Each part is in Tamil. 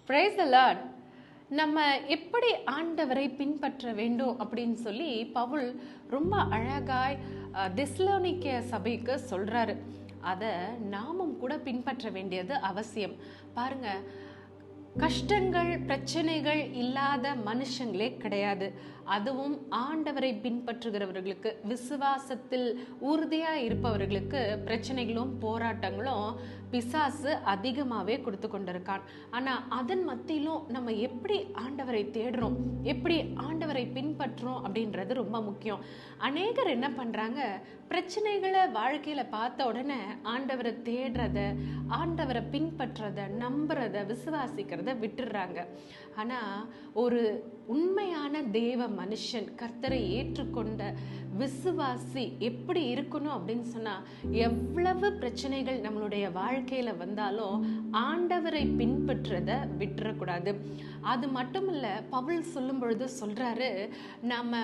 Praise the Lord. நம்ம எப்படி ஆண்டவரை பின்பற்ற வேண்டும் அப்படின்னு சொல்லி பவுல் ரொம்ப அழகாய் தெசலோனிக்கே சபைக்கு சொல்றாரு. அதை நாமும் கூட பின்பற்ற வேண்டியது அவசியம். பாருங்க, கஷ்டங்கள் பிரச்சனைகள் இல்லாத மனுஷங்களே கிடையாது. அதுவும் ஆண்டவரை பின்பற்றுகிறவர்களுக்கு, விசுவாசத்தில் உறுதியா இருப்பவர்களுக்கு பிரச்சனைகளும் போராட்டங்களும் பிசாசு அதிகமாவே கொடுத்து கொண்டிருக்கான். ஆனா அதன் மத்தியிலும் நம்ம எப்படி ஆண்டவரை தேடுறோம், எப்படி ஆண்டவரை பின்பற்றுறோம் அப்படின்றது ரொம்ப முக்கியம். அநேகர் என்ன பண்றாங்க, பிரச்சனைகளை வாழ்க்கையில பார்த்த உடனே ஆண்டவரை தேடுறத, ஆண்டவரை பின்பற்றத, நம்புறத, விசுவாசிக்கிறத விட்டுடுறாங்க. ஆனா ஒரு உண்மையான தேவ மனுஷன், கர்த்தரை ஏற்றுக்கொண்ட விசுவாசி எப்படி இருக்கணும் அப்படின்னு சொன்னா, எவ்வளவு பிரச்சனைகள் நம்மளுடைய வாழ்க்கையில வந்தாலும் ஆண்டவரை பின்பற்றத விட்டுறக்கூடாது. அது மட்டும் இல்ல, பவுல் சொல்லும் பொழுது சொல்றாரு, நம்ம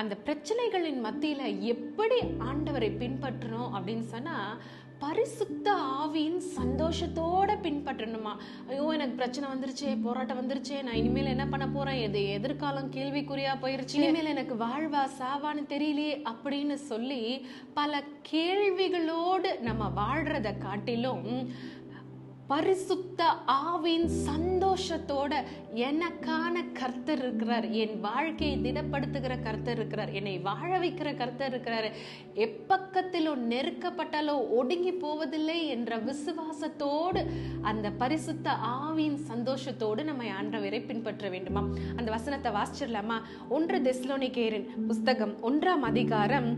அந்த பிரச்சனைகளின் மத்தியில எப்படி ஆண்டவரை பின்பற்றணும் அப்படின்னு சொன்னா, பரிசுத்த ஆவியின் சந்தோஷத்தோட பின்பற்றணுமா. ஐயோ, எனக்கு பிரச்சனை வந்துருச்சே, போராட்டம் வந்துருச்சே, நான் இனிமேல் என்ன பண்ண போறேன், எதிர்காலம் கேள்விக்குறியா போயிருச்சு, இனிமேல் எனக்கு வாழ்வா சாவான்னு தெரியலையே அப்படின்னு சொல்லி பல கேள்விகளோடு நம்ம வாழ்றத காட்டிலும் பரிசுத்த ஆவியின் சந்தோஷத்தோட எனக்கான கர்த்தர் இருக்கிறார், என் வாழ்க்கையை திடப்படுத்துகிற கர்த்தர் இருக்கிறார், என்னை வாழ வைக்கிற கர்த்தர் இருக்கிறார், எப்பக்கத்திலும் நெருக்கப்பட்டாலோ ஒடுங்கி போவதில்லை என்ற விசுவாசத்தோடு, அந்த பரிசுத்த ஆவியின் சந்தோஷத்தோடு நம்ம ஆண்டவரை பின்பற்ற வேண்டுமா. அந்த வசனத்தை வாசிச்சிடலாமா? 1 தெசலோனிக்கேயரின் புஸ்தகம் 1ஆம் அதிகாரம்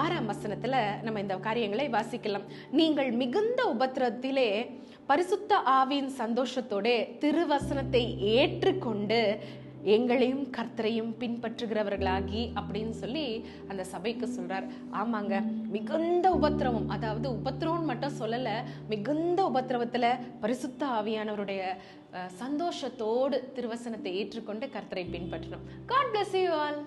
6ஆம் வசனத்துல நம்ம இந்த காரியங்களை வாசிக்கலாம். நீங்கள் மிகுந்த உபத்திரத்திலே பரிசுத்த ஆவியின் சந்தோஷத்தோட திருவசனத்தை ஏற்றுக்கொண்டு எங்களையும் கர்த்தரையும் பின்பற்றுகிறவர்களாகி அப்படின்னு சொல்லி அந்த சபைக்கு சொல்றார். ஆமாங்க, மிகுந்த உபத்திரவம், அதாவது உபத்திரவம் மட்டும் சொல்லல, மிகுந்த உபத்திரவத்துல பரிசுத்த ஆவியானவருடைய சந்தோஷத்தோடு திருவசனத்தை ஏற்றுக்கொண்டு கர்த்தரை பின்பற்றணும். God bless you all.